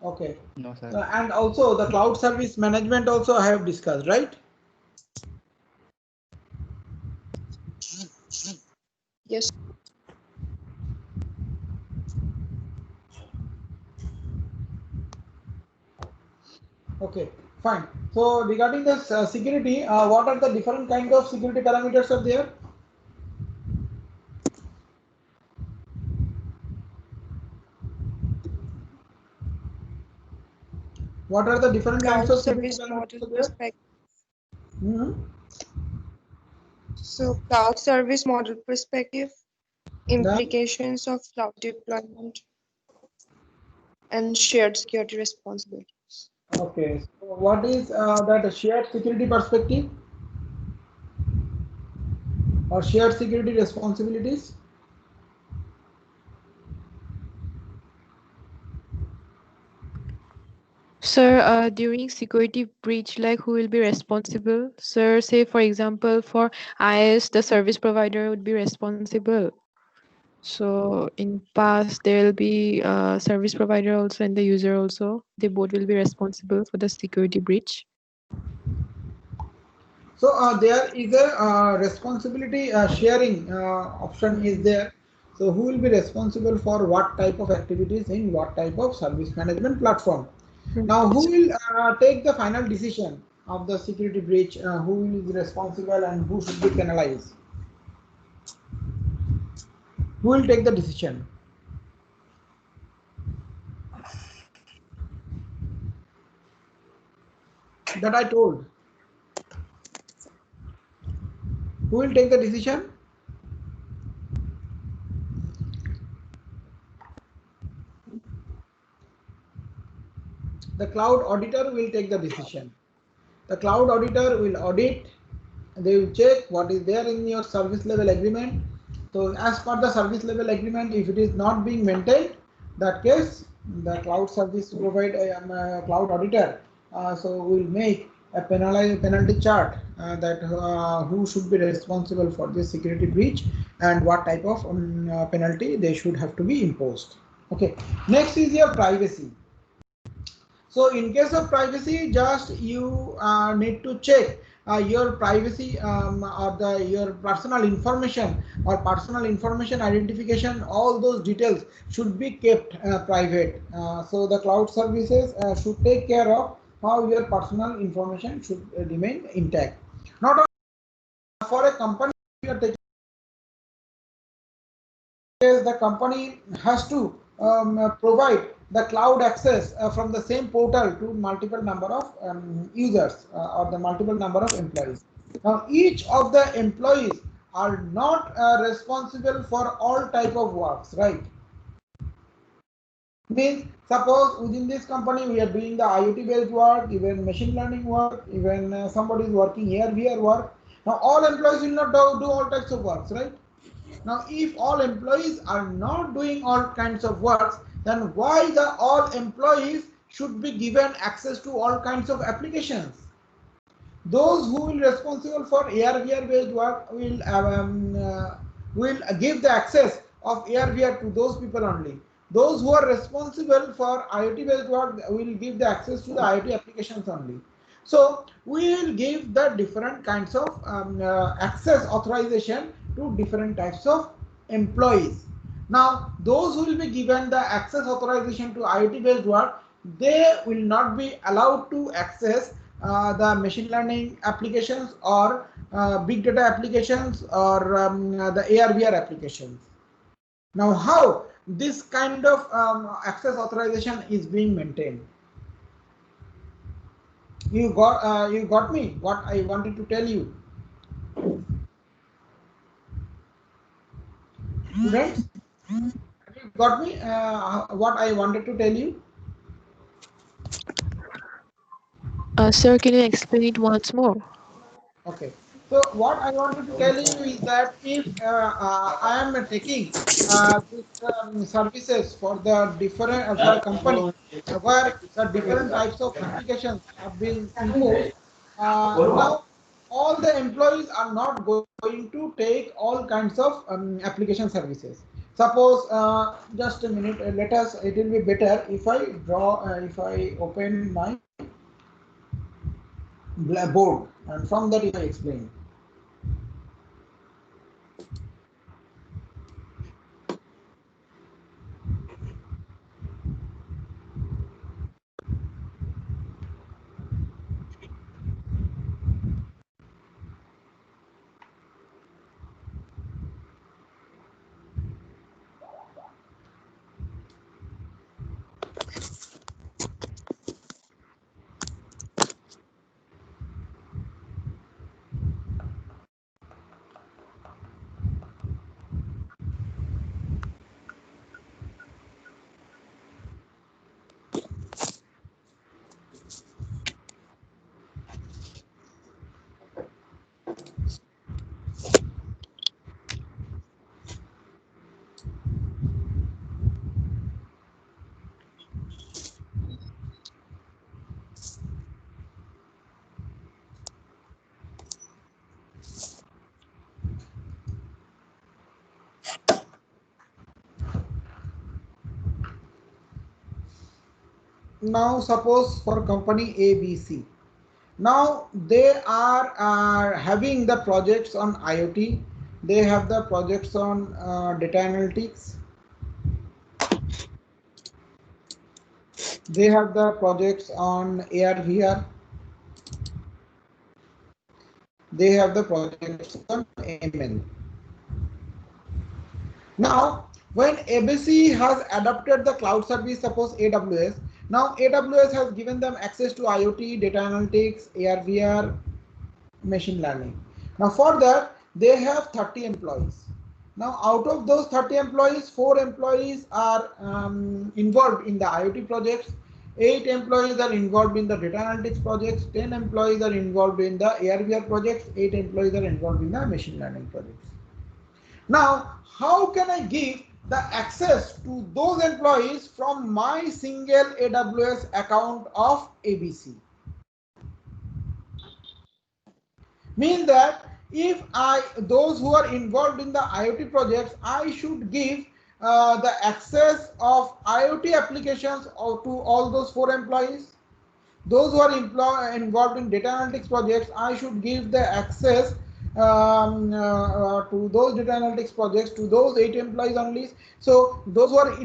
Okay. No, sir. And also the cloud service management also I have discussed, right? Yes. Okay, fine. So regarding this security, what are the different kind of security parameters are there? What are the different kinds Cloud of security service parameters model are there? perspective. Hmm. So cloud service model perspective, Then, implications of cloud deployment, and shared security responsibilities. okay. So what is that shared security perspective or shared security responsibilities? Sir, during security breach, like who will be responsible? Sir, say for example, for IS, the service provider would be responsible. So in past, there will be service provider also and the user also. They both will be responsible for the security breach. So there is a responsibility sharing option is there. So who will be responsible for what type of activities in what type of service management platform? Now who will take the final decision of the security breach? Who is responsible and who should be penalized? Who will take the decision? That I told. Who will take the decision? The cloud auditor will take the decision. The cloud auditor will audit, they will check what is there in your service level agreement. So as per the service level agreement, if it is not being maintained, that case the cloud service provider, cloud auditor, so will make a penalty chart that who should be responsible for this security breach and what type of penalty they should have to be imposed. Okay, next is your privacy. So in case of privacy, just you need to check your privacy or your personal information or personal information identification. All those details should be kept private. So the cloud services should take care of how your personal information should remain intact. Not only for a company, you are taking case the company has to provide the cloud access from the same portal to multiple number of users or the multiple number of employees. Now each of the employees are not responsible for all type of works, right? Means suppose within this company we are doing the IoT based work, even machine learning work, even somebody is working here, VR work. Now all employees will not do all types of works, right? Now, if all employees are not doing all kinds of works, then why the all employees should be given access to all kinds of applications? Those who will responsible for AR/VR based work will give the access of AR/VR to those people only. Those who are responsible for IoT based work will give the access to the IoT applications only. So we will give the different kinds of access authorization to different types of employees. Now those who will be given the access authorization to IoT based work, they will not be allowed to access the machine learning applications or big data applications or the AR/VR applications. Now how this kind of access authorization is being maintained? You got me what I wanted to tell you, students. Have you got me what I wanted to tell you? Sir, can you explain it once more? Okay. So what I wanted to tell you is that if I am taking these services for the different for a company where the different types of applications have been imposed, now all the employees are not going to take all kinds of application services. Suppose just a minute. Let us. It will be better if I draw. If I open my board and from that if I explain. Now suppose for company ABC. Now they are having the projects on IoT. They have the projects on data analytics. They have the projects on AR VR. They have the projects on ML. Now, when ABC has adopted the cloud service, suppose AWS, now AWS has given them access to IoT, data analytics, AR, VR, machine learning. Now, for that, they have 30 employees. Now, out of those 30 employees, 4 employees are involved in the IoT projects, 8 employees are involved in the data analytics projects, 10 employees are involved in the AR, VR projects, 8 employees are involved in the machine learning projects. Now, how can I give the access to those employees from my single AWS account of ABC? Means that if those who are involved in the IoT projects, I should give the access of IoT applications to all those 4 employees. Those who are involved in data analytics projects, I should give the access to those data analytics projects to those 8 employees only. So those who are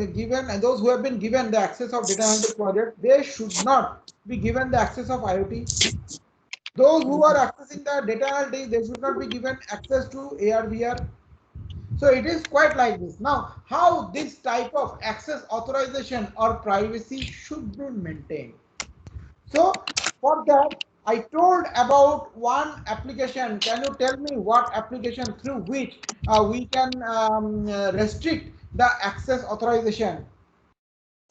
given and those who have been given the access of data analytics project, they should not be given the access of IoT. Those who are accessing the data analytics, they should not be given access to AR VR. So it is quite like this. Now, how this type of access authorization or privacy should be maintained? So for that, I told about one application. Can you tell me what application through which we can restrict the access authorization?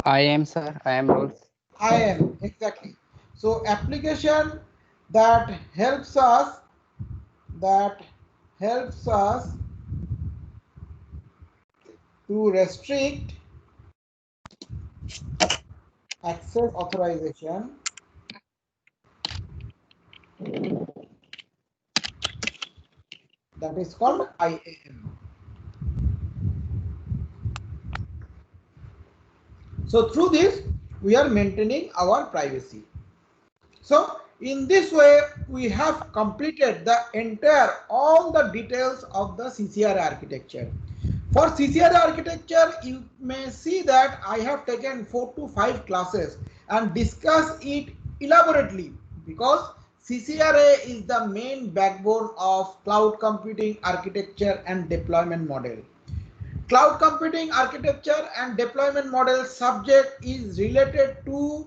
IAM, sir. IAM roles. IAM, exactly. So application that helps us to restrict access authorization that is called IAM. So through this, we are maintaining our privacy. So in this way, we have completed the all the details of the CCRA architecture. For CCRA architecture, you may see that I have taken 4 to 5 classes and discussed it elaborately because CCRA is the main backbone of cloud computing architecture and deployment model. Cloud computing architecture and deployment model subject is related to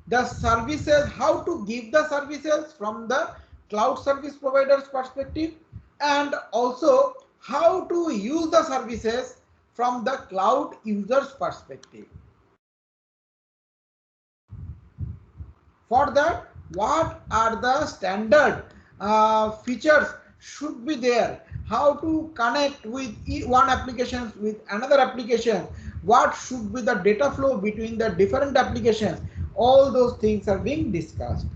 the services, how to give the services from the cloud service provider's perspective, and also how to use the services from the cloud user's perspective. For that, what are the standard features should be there? How to connect with one application with another application? What should be the data flow between the different applications? All those things are being discussed.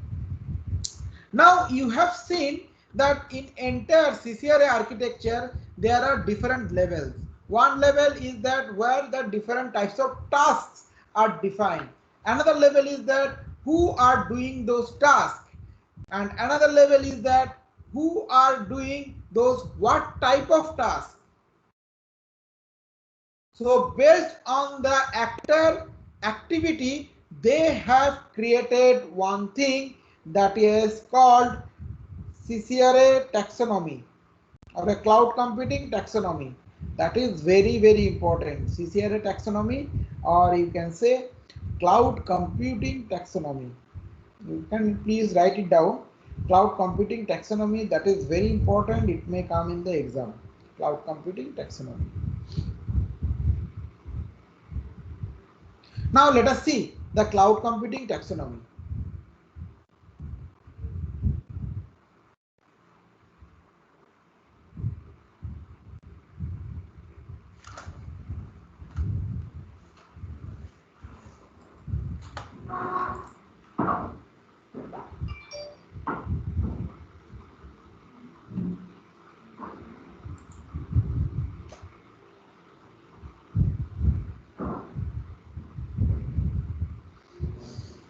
Now you have seen that in entire CCRA architecture, there are different levels. One level is that where the different types of tasks are defined. Another level is that who are doing those tasks. And another level is that who are doing those what type of tasks. So based on the actor activity, they have created one thing that is called CCRA taxonomy or a cloud computing taxonomy. That is very, very important. CCRA taxonomy, or you can say cloud computing taxonomy. You can please write it down. Cloud computing taxonomy, that is very important. It may come in the exam. Cloud computing taxonomy. Now let us see the cloud computing taxonomy.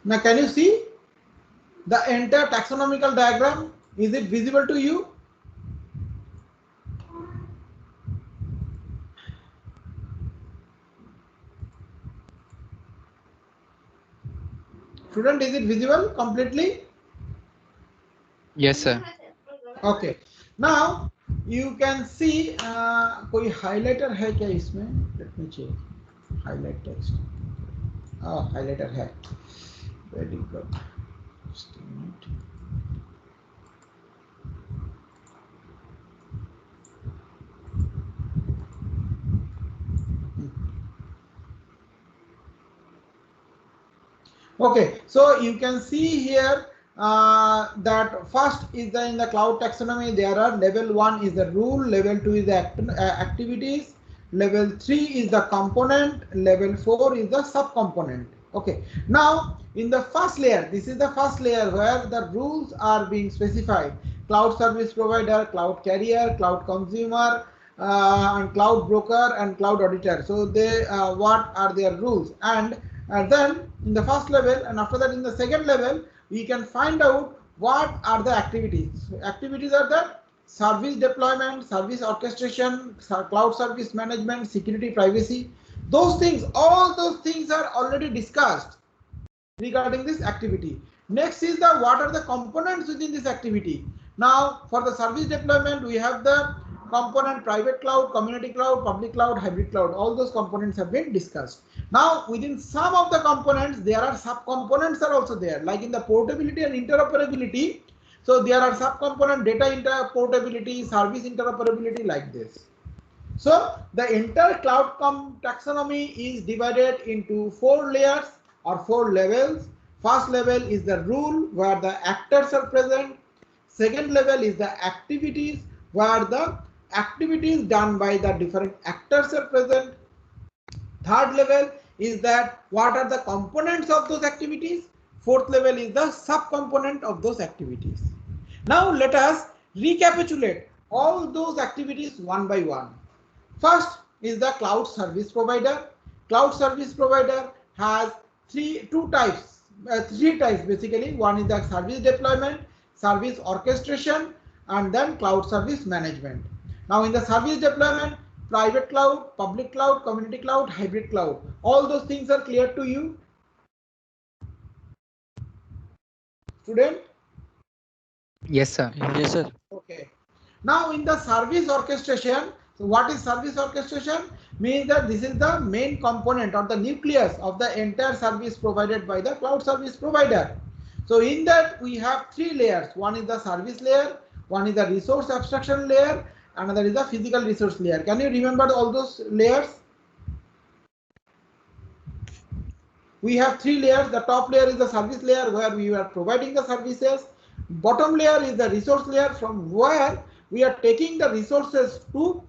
Now can you see the entire taxonomical diagram? Is it visible to you? Student, is it visible completely? Yes, sir. Okay. Now you can see कोई highlighter है क्या इसमें? Let me check. Highlight text. Highlighter है. Very good. Just a minute. Okay, so you can see here that first is in the cloud taxonomy. There are level 1 is the rule, level 2 is the activities, level 3 is the component, level 4 is the subcomponent. Okay, now in the first layer, this is the first layer where the rules are being specified: cloud service provider, cloud carrier, cloud consumer, and cloud broker and cloud auditor. So they what are their rules, and then in the first level, and after that in the second level, we can find out what are the activities. So activities are the service deployment, service orchestration, cloud service management, security, privacy. Those things, all those things are already discussed regarding this activity. Next is the what are the components within this activity. Now for the service deployment, we have the component private cloud, community cloud, public cloud, hybrid cloud. All those components have been discussed. Now within some of the components, there are sub-components are also there, like in the portability and interoperability. So there are sub-component data portability, service interoperability, like this. So the entire cloud taxonomy is divided into 4 layers or 4 levels. First level is the rule where the actors are present. Second level is the activities where the activities done by the different actors are present. Third level is that what are the components of those activities. Fourth level is the subcomponent of those activities. Now let us recapitulate all those activities one by one. First is the cloud service provider. Cloud service provider has three types basically. One is the service deployment, service orchestration, and then cloud service management. Now in the service deployment, private cloud, public cloud, community cloud, hybrid cloud. All those things are clear to you, student? Yes, sir. Yes, sir. Okay. Now in the service orchestration, so what is service orchestration? Means that this is the main component or the nucleus of the entire service provided by the cloud service provider. So in that we have 3 layers. One is the service layer, one is the resource abstraction layer, another is the physical resource layer. Can you remember all those layers? We have 3 layers. The top layer is the service layer where we are providing the services. Bottom layer is the resource layer from where we are taking the resources to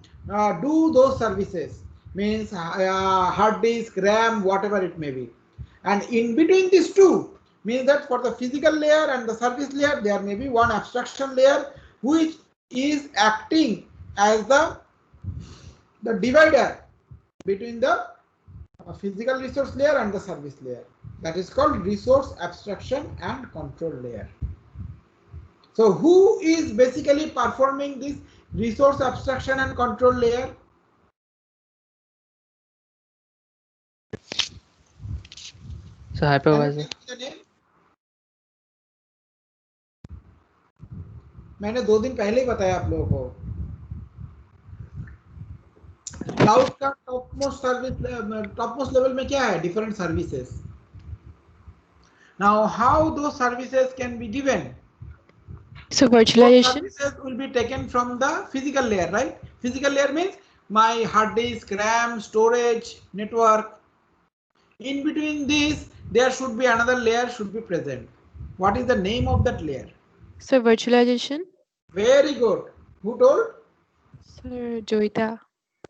do those services. Means hard disk, RAM, whatever it may be. And in between these two means that for the physical layer and the service layer, there may be one abstraction layer which is acting as the the divider between the physical resource layer and the service layer. That is called resource abstraction and control layer. So who is basically performing this resource abstraction and control layer? So hypervisor. मैंने 2 दिन पहले ही बताया आप लोगों को. Cloud का topmost level में क्या है? Different services. Now how those services can be given? So virtualization. Those services will be taken from the physical layer, right? Physical layer means my hard disk, RAM, storage, network. In between this, there should be another layer should be present. What is the name of that layer? So virtualization. Very good. Who told? Sir Joita.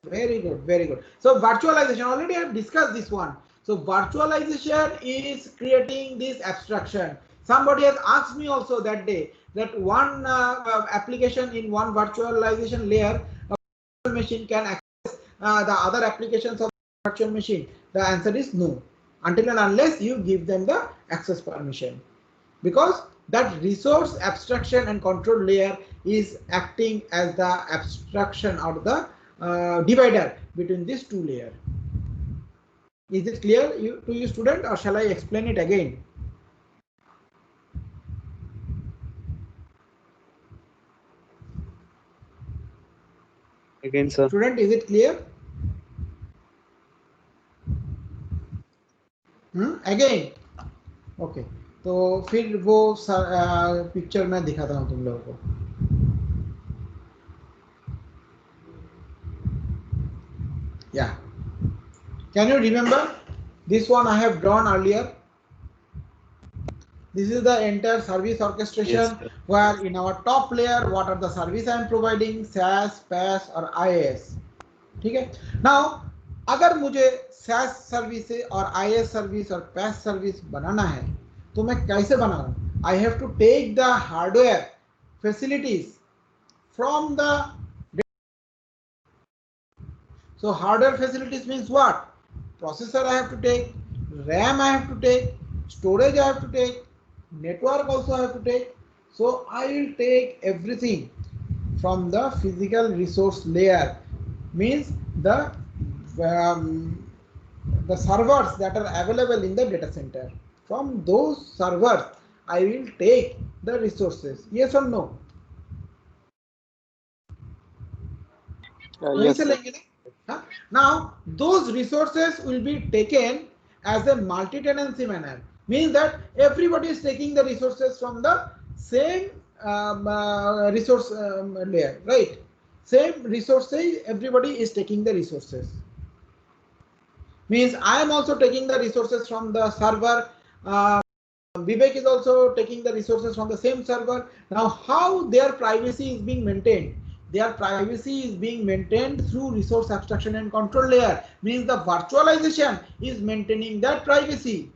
Very good, very good. So virtualization, already I have discussed this one. So virtualization is creating this abstraction. Somebody has asked me also that day that one application in one virtualization layer, a virtual machine can access the other applications of virtual machine. The answer is no, until and unless you give them the access permission, because that resource abstraction and control layer is acting as the abstraction or the divider between these two layers. Is it clear to you, student, or shall I explain it again? Again, sir. Student, is it clear? Again. Okay. तो फिर वो picture मैं दिखाता हूँ तुम लोगों को. Yeah. Can you remember this one I have drawn earlier? This is the entire service orchestration. Yes, where in our top layer, what are the service I am providing, SaaS, PaaS or IaaS. ठीक है? Now, अगर मुझे SaaS service और IaaS service और PaaS service बनाना है, तो मैं कैसे बनाऊं? I have to take the hardware facilities from the. So hardware facilities means what? Processor I have to take, RAM I have to take, storage I have to take, network also I have to take. So I will take everything from the physical resource layer, means the servers that are available in the data center. From those servers I will take the resources. Yes or no? Yes, sir. Now those resources will be taken as a multi-tenancy manner, means that everybody is taking the resources from the same resource layer, right? Same resources, everybody is taking the resources. Means I am also taking the resources from the server. Vivek is also taking the resources from the same server. Now how their privacy is being maintained? Their privacy is being maintained through resource abstraction and control layer, means the virtualization is maintaining that privacy.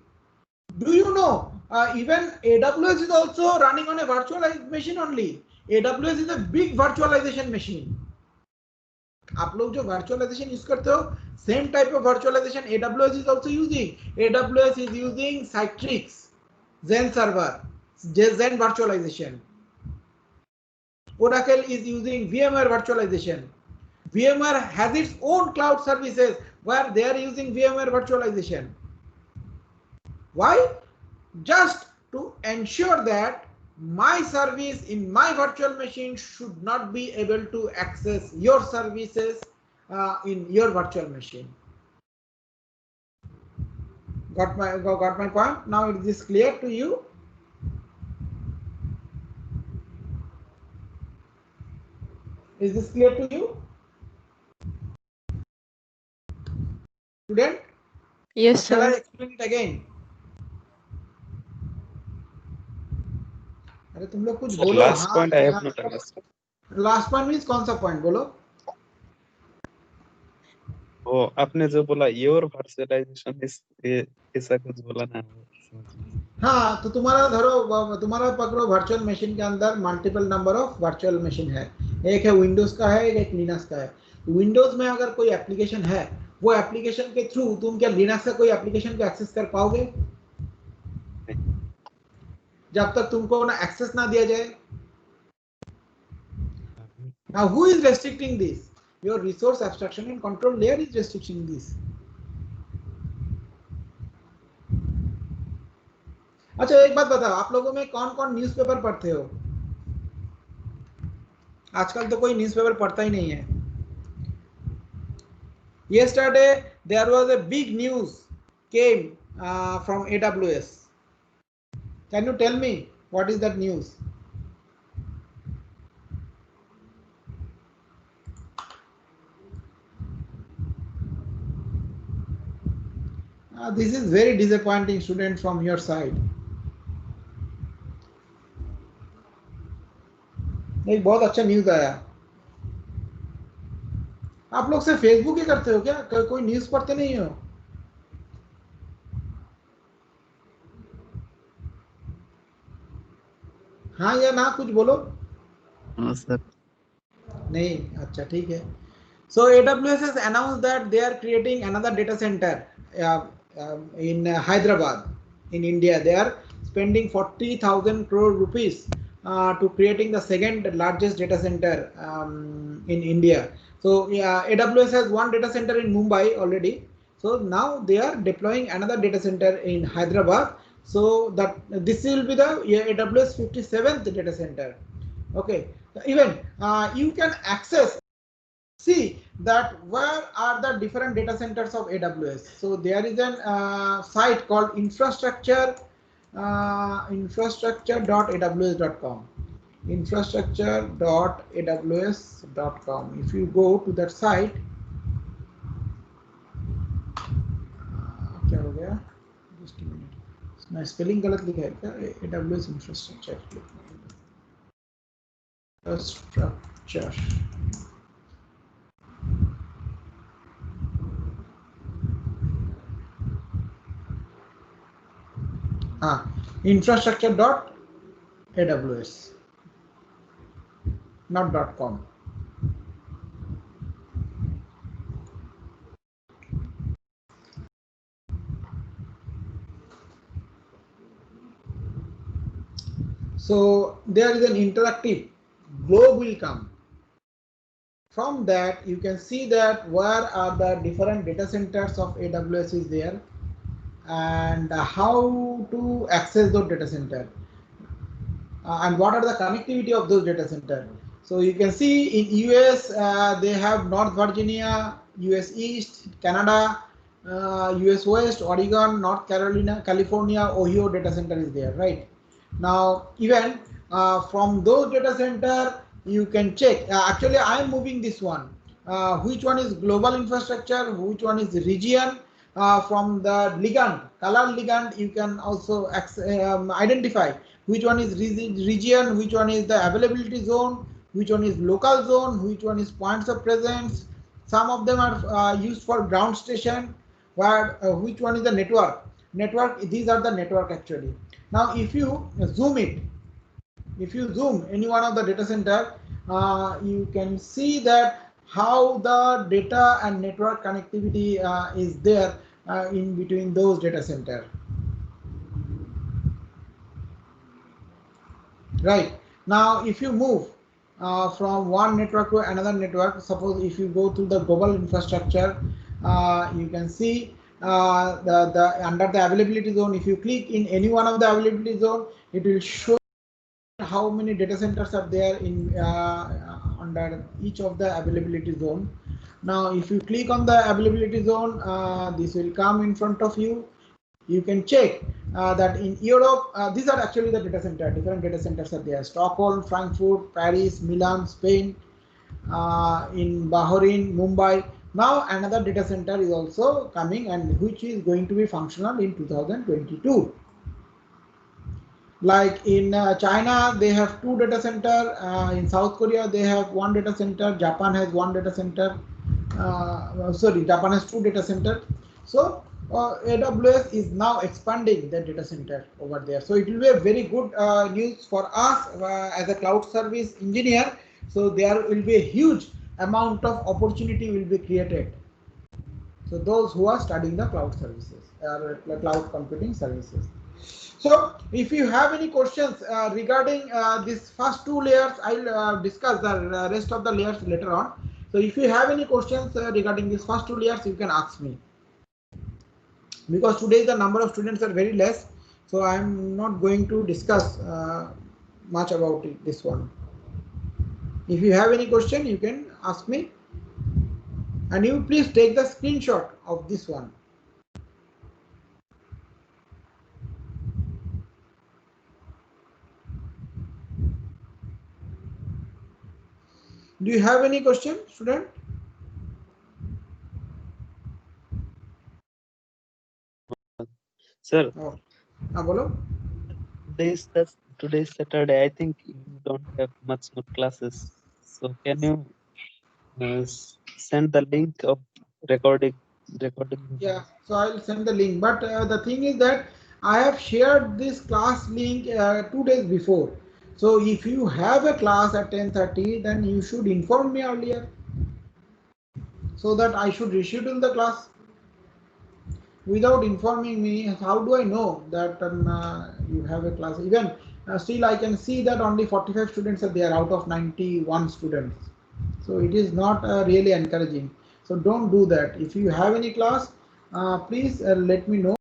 Do you know even AWS is also running on a virtualized machine only. AWS is a big virtualization machine. आप लोग जो virtualization use करते हो, same type of virtualization AWS is also using. AWS is using Citrix, Zen server, Zen virtualization. Oracle is using VMware virtualization. VMware has its own cloud services where they are using VMware virtualization. Why? Just to ensure that my service in my virtual machine should not be able to access your services in your virtual machine. Got my point? Now is this clear to you? Is this clear to you? Student? Yes, Shall I sir. explain it again? अरे तुम लोग कुछ Sir, बोलो. last point I have not understood. Last point means कौन सा point बोलो? वो आपने जो बोला your virtualization is ऐसा कुछ बोला ना. हाँ, तो तुम्हारा पकड़ो वर्चुअल मशीन के अंदर multiple number of virtual machine है. एक है विंडोज का है, एक लिनक्स का है. विंडोज में अगर कोई एप्लीकेशन है, वो एप्लीकेशन के थ्रू तुम क्या लिनक्स से कोई एप्लीकेशन को एक्सेस कर पाओगे जब तक तुमको ना एक्सेस ना दिया जाए? Now who is restricting this? Your resource abstraction and control layer is restricting this. अच्छा एक बात बताओ, आप लोगों में कौन कौन न्यूज़पेपर पढ़ते हो? आजकल तो कोई न्यूज़पेपर पढ़ता ही नहीं है. Yesterday there was a big news came from AWS. Can you tell me what is that news? This is very disappointing, student, from your side. एक बहुत अच्छा न्यूज आया. आप लोग सिर्फ फेसबुक ही करते हो क्या? कोई न्यूज पढ़ते नहीं हो? हाँ या ना कुछ बोलो. हाँ सर. नहीं, अच्छा ठीक है. So AWS has announced that they are creating another data center in Hyderabad in India. They are spending 40,000 crore rupees to creating the second largest data center in India. So AWS has one data center in Mumbai already. So now they are deploying another data center in Hyderabad. So that this will be the AWS 57th data center. Okay. Even you can access. See that where are the different data centers of AWS. So there is a site called infrastructure.aws.com. infrastructure.aws.com. If you go to that site, क्या हो गया? Just a minute. मैं spelling गलत लिखा है क्या? AWS infrastructure. Infrastructure. Infrastructure.aws, not .com. So there is an interactive globe will come. From that you can see that where are the different data centers of AWS is there and how to access those data center and what are the connectivity of those data center. So you can see in US they have North Virginia, US East, Canada, US West, Oregon, North Carolina, California, Ohio data center is there, right? Now even from those data center you can check. Actually I am moving this one. Which one is global infrastructure, which one is region. From the ligand, color ligand, you can also identify which one is region, which one is the availability zone, which one is local zone, which one is points of presence. Some of them are used for ground station, where which one is the network. These are the network actually. Now if you zoom it, if you zoom any one of the data center, you can see that how the data and network connectivity is there in between those data center. Right. Now if you move from one network to another network, suppose if you go to the global infrastructure, you can see the under the availability zone, if you click in any one of the availability zone, it will show how many data centers are there in under each of the availability zone. Now if you click on the availability zone, this will come in front of you. You can check that in Europe, these are actually the data center, different data centers are there. Stockholm, Frankfurt, Paris, Milan, Spain, in Bahrain, Mumbai. Now another data center is also coming, and which is going to be functional in 2022. Like in China, they have 2 data center. In South Korea, they have 1 data center. Japan has 1 data center. Japan has 2 data center. So AWS is now expanding the data center over there. So it will be a very good news for us as a cloud service engineer. So there will be a huge amount of opportunity will be created. So those who are studying the cloud services or cloud computing services. So if you have any questions regarding these first two layers, I'll discuss the rest of the layers later on. So if you have any questions regarding these first two layers, you can ask me. Because today the number of students are very less, so I am not going to discuss much about this one. If you have any question, you can ask me, and you please take the screenshot of this one. Do you have any question, student? Sir, Oh, bolo. Today's Saturday. I think you don't have much more classes. So can you send the link of recording? Yeah, so I'll send the link. But the thing is that I have shared this class link 2 days before. So if you have a class at 10:30, then you should inform me earlier so that I should reschedule the class. Without informing me, how do I know that you have a class? Even still, I can see that only 45 students are there out of 91 students. So it is not really encouraging. So don't do that. If you have any class, please let me know.